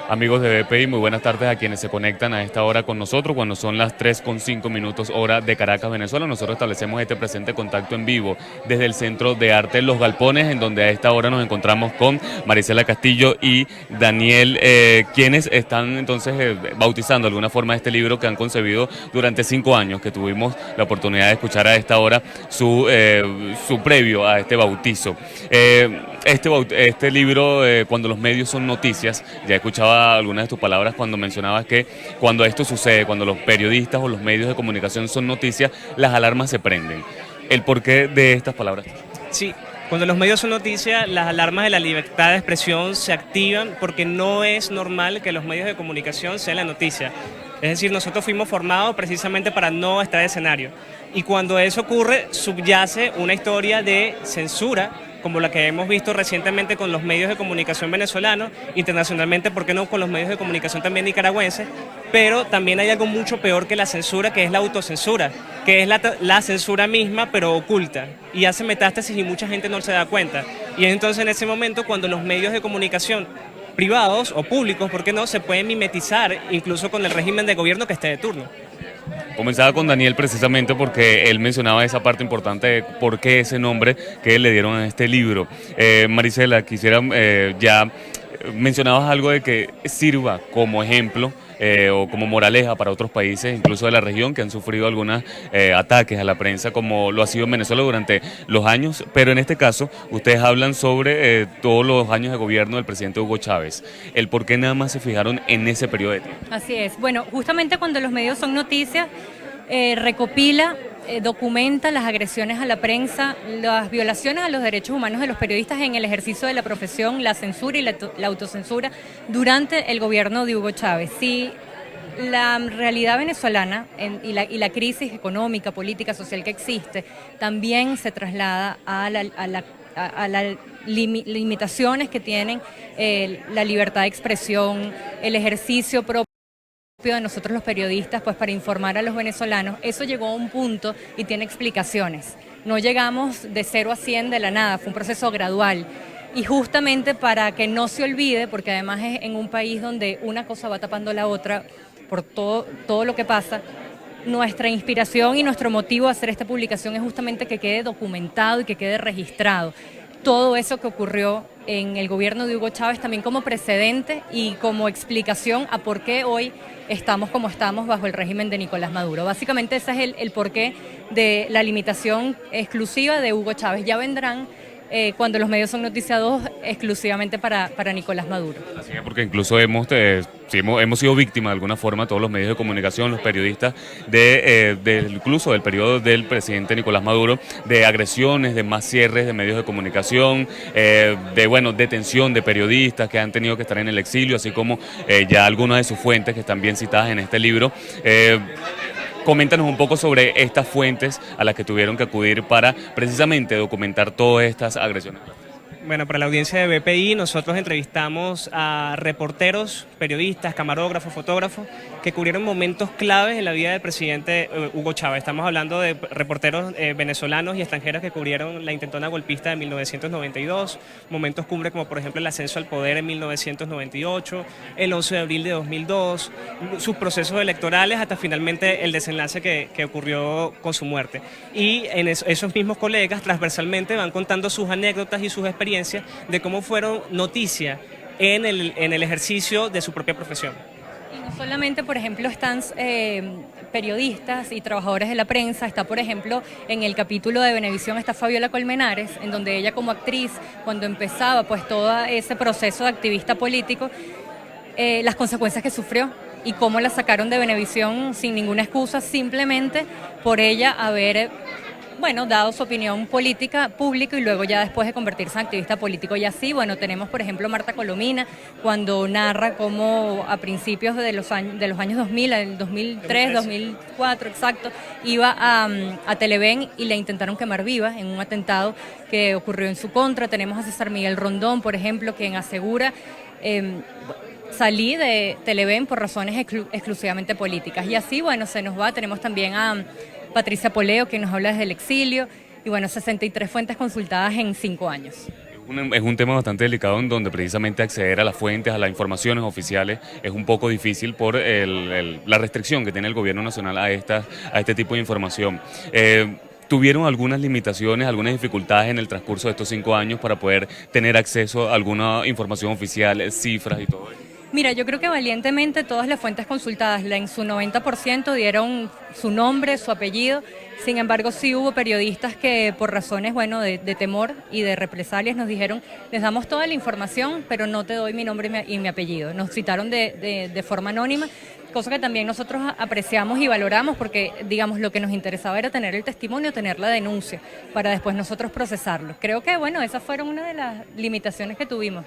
Amigos de BPI, muy buenas tardes a quienes se conectan a esta hora con nosotros, cuando son las 3:05 hora de Caracas, Venezuela. Nosotros establecemos este presente contacto en vivo desde el Centro de Arte Los Galpones, en donde a esta hora nos encontramos con Marisela Castillo y Daniel, quienes están entonces bautizando de alguna forma este libro que han concebido durante 5 años, que tuvimos la oportunidad de escuchar a esta hora su previo a este bautizo. Este libro, cuando los medios son noticias, ya escuchaba algunas de tus palabras cuando mencionabas que cuando esto sucede, cuando los periodistas o los medios de comunicación son noticias, las alarmas se prenden. ¿El porqué de estas palabras? Sí, cuando los medios son noticias, las alarmas de la libertad de expresión se activan porque no es normal que los medios de comunicación sean la noticia. Es decir, nosotros fuimos formados precisamente para no estar en escenario. Y cuando eso ocurre, subyace una historia de censura, como la que hemos visto recientemente con los medios de comunicación venezolanos, internacionalmente, ¿por qué no con los medios de comunicación también nicaragüenses? Pero también hay algo mucho peor que la censura, que es la autocensura, que es la censura misma, pero oculta, y hace metástasis y mucha gente no se da cuenta. Y es entonces en ese momento cuando los medios de comunicación privados o públicos, ¿por qué no?, se pueden mimetizar incluso con el régimen de gobierno que esté de turno. Comenzaba con Daniel precisamente porque él mencionaba esa parte importante de por qué ese nombre que le dieron a este libro. Marisela, quisiera ya mencionabas algo de que sirva como ejemplo o como moraleja para otros países, incluso de la región, que han sufrido algunos ataques a la prensa, como lo ha sido en Venezuela durante los años, pero en este caso ustedes hablan sobre todos los años de gobierno del presidente Hugo Chávez. ¿El por qué nada más se fijaron en ese periodo de tiempo? Así es. Bueno, justamente cuando los medios son noticias, recopila, documenta las agresiones a la prensa, las violaciones a los derechos humanos de los periodistas en el ejercicio de la profesión, la censura y la autocensura durante el gobierno de Hugo Chávez. Sí, la realidad venezolana y la crisis económica, política, social que existe también se traslada a las limitaciones que tienen la libertad de expresión, el ejercicio propio de nosotros los periodistas, pues para informar a los venezolanos. Eso llegó a un punto y tiene explicaciones. No llegamos de 0 a 100 de la nada, fue un proceso gradual. Y justamente para que no se olvide, porque además es en un país donde una cosa va tapando la otra por todo lo que pasa, nuestra inspiración y nuestro motivo de hacer esta publicación es justamente que quede documentado y que quede registrado todo eso que ocurrió en el gobierno de Hugo Chávez, también como precedente y como explicación a por qué hoy estamos como estamos bajo el régimen de Nicolás Maduro. Básicamente ese es el porqué de la limitación exclusiva de Hugo Chávez. Ya vendrán cuando los medios son noticiados exclusivamente para Nicolás Maduro. Así es, porque incluso hemos sido víctimas de alguna forma, todos los medios de comunicación, los periodistas, incluso del periodo del presidente Nicolás Maduro, de agresiones, de más cierres de medios de comunicación, detención de periodistas que han tenido que estar en el exilio, así como ya algunas de sus fuentes que están bien citadas en este libro. Coméntanos un poco sobre estas fuentes a las que tuvieron que acudir para precisamente documentar todas estas agresiones. Bueno, para la audiencia de BPI nosotros entrevistamos a reporteros, periodistas, camarógrafos, fotógrafos que cubrieron momentos claves en la vida del presidente Hugo Chávez. Estamos hablando de reporteros venezolanos y extranjeros que cubrieron la intentona golpista de 1992, momentos cumbre como por ejemplo el ascenso al poder en 1998, el 11 de abril de 2002, sus procesos electorales hasta finalmente el desenlace que ocurrió con su muerte. Y en esos mismos colegas transversalmente van contando sus anécdotas y sus experiencias de cómo fueron noticia en el ejercicio de su propia profesión. Y no solamente, por ejemplo, están periodistas y trabajadores de la prensa, está, por ejemplo, en el capítulo de Venevisión está Fabiola Colmenares, en donde ella como actriz, cuando empezaba pues todo ese proceso de activista político, las consecuencias que sufrió y cómo la sacaron de Venevisión sin ninguna excusa, simplemente por ella haber dado su opinión política pública y luego ya después de convertirse en activista político. Y así, tenemos por ejemplo Marta Colomina, cuando narra cómo a principios de los años 2000, el 2003, 2004, exacto, iba a Televen y la intentaron quemar viva en un atentado que ocurrió en su contra. Tenemos a César Miguel Rondón, por ejemplo, quien asegura salí de Televen por razones exclusivamente políticas. Y así, se nos va. Tenemos también a Patricia Poleo, que nos habla desde el exilio, y 63 fuentes consultadas en 5 años. Es un tema bastante delicado en donde precisamente acceder a las fuentes, a las informaciones oficiales es un poco difícil por la restricción que tiene el gobierno nacional a este tipo de información. ¿Tuvieron algunas limitaciones, algunas dificultades en el transcurso de estos 5 años para poder tener acceso a alguna información oficial, cifras y todo eso? Mira, yo creo que valientemente todas las fuentes consultadas, en su 90% dieron su nombre, su apellido. Sin embargo, sí hubo periodistas que por razones, bueno, de temor y de represalias nos dijeron, les damos toda la información, pero no te doy mi nombre y mi apellido. Nos citaron de forma anónima, cosa que también nosotros apreciamos y valoramos porque, digamos, lo que nos interesaba era tener el testimonio, tener la denuncia, para después nosotros procesarlo. Creo que, bueno, esas fueron una de las limitaciones que tuvimos.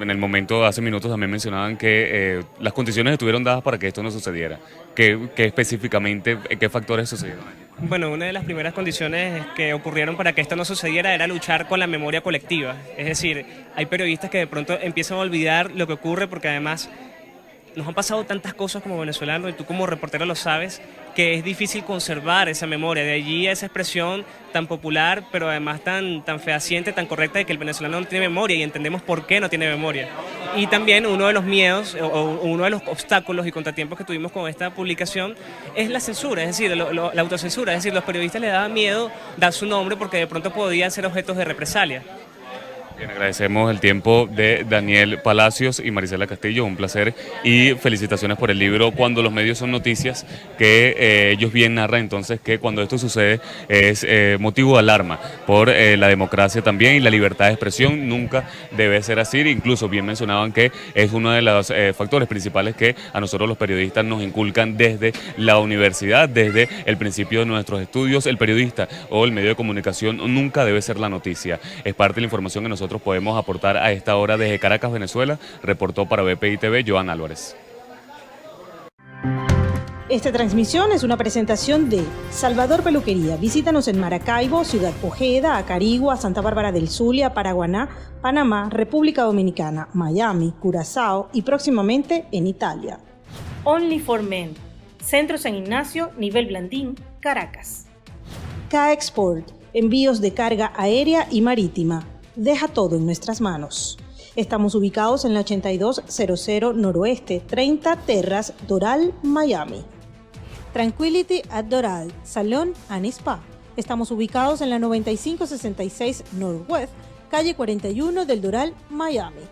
En el momento, hace minutos, también mencionaban que las condiciones estuvieron dadas para que esto no sucediera. ¿Qué específicamente, qué factores sucedieron? Bueno, una de las primeras condiciones que ocurrieron para que esto no sucediera era luchar con la memoria colectiva. Es decir, hay periodistas que de pronto empiezan a olvidar lo que ocurre porque además nos han pasado tantas cosas como venezolanos, y tú como reportero lo sabes, que es difícil conservar esa memoria. De allí esa expresión tan popular, pero además tan fehaciente, tan correcta, de que el venezolano no tiene memoria, y entendemos por qué no tiene memoria. Y también uno de los miedos o uno de los obstáculos y contratiempos que tuvimos con esta publicación es la censura, es decir, la autocensura. Es decir, los periodistas les daban miedo dar su nombre porque de pronto podían ser objetos de represalia. Bien, agradecemos el tiempo de Daniel Palacios y Marisela Castillo, un placer y felicitaciones por el libro Cuando los medios son noticias, que ellos bien narran entonces que cuando esto sucede es motivo de alarma por la democracia también y la libertad de expresión. Nunca debe ser así, incluso bien mencionaban que es uno de los factores principales que a nosotros los periodistas nos inculcan desde la universidad, desde el principio de nuestros estudios. El periodista o el medio de comunicación nunca debe ser la noticia, es parte de la información que nosotros podemos aportar a esta hora desde Caracas, Venezuela. Reportó para BPI TV Joan Álvarez. Esta transmisión es una presentación de Salvador Peluquería. Visítanos en Maracaibo, Ciudad Ojeda, Acarigua, Santa Bárbara del Zulia, Paraguaná, Panamá, República Dominicana, Miami, Curazao y próximamente en Italia. Only for Men. Centro San Ignacio, nivel Blandín, Caracas. K-Export. Envíos de carga aérea y marítima. Deja todo en nuestras manos. Estamos ubicados en la 8200 Noroeste, 30 Terras, Doral, Miami. Tranquility at Doral, Salón and Spa. Estamos ubicados en la 9566 Northwest, calle 41 del Doral, Miami.